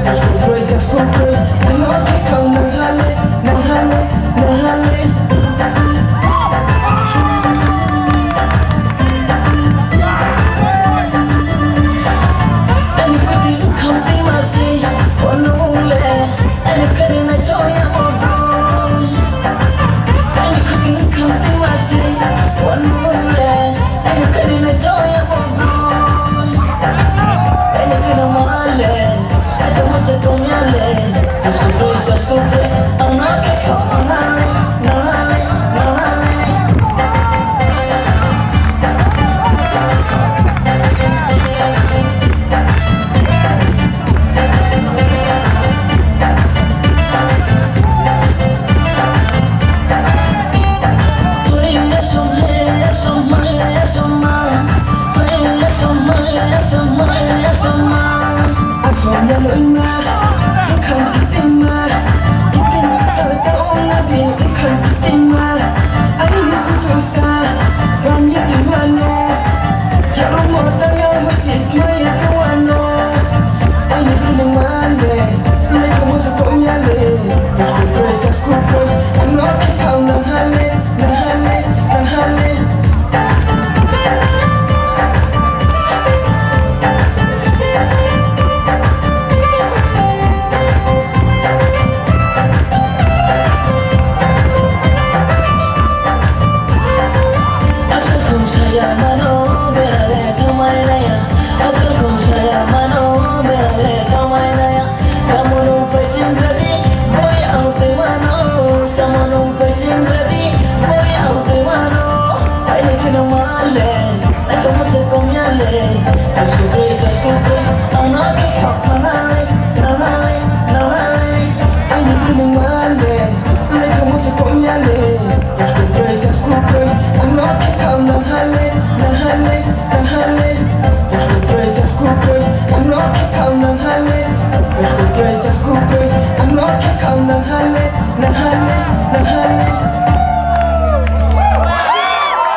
Just go pray, I know they come Nahale, Nahale, Nahale. Anybody who come they must say, oh no, and it couldn't I tell you about wrong. Anybody who come they must say, oh no, and it couldn't I tell you about wrong. And if you don't want I don't want to go yale. Just go play, I'm not gonna come on, no, I'm not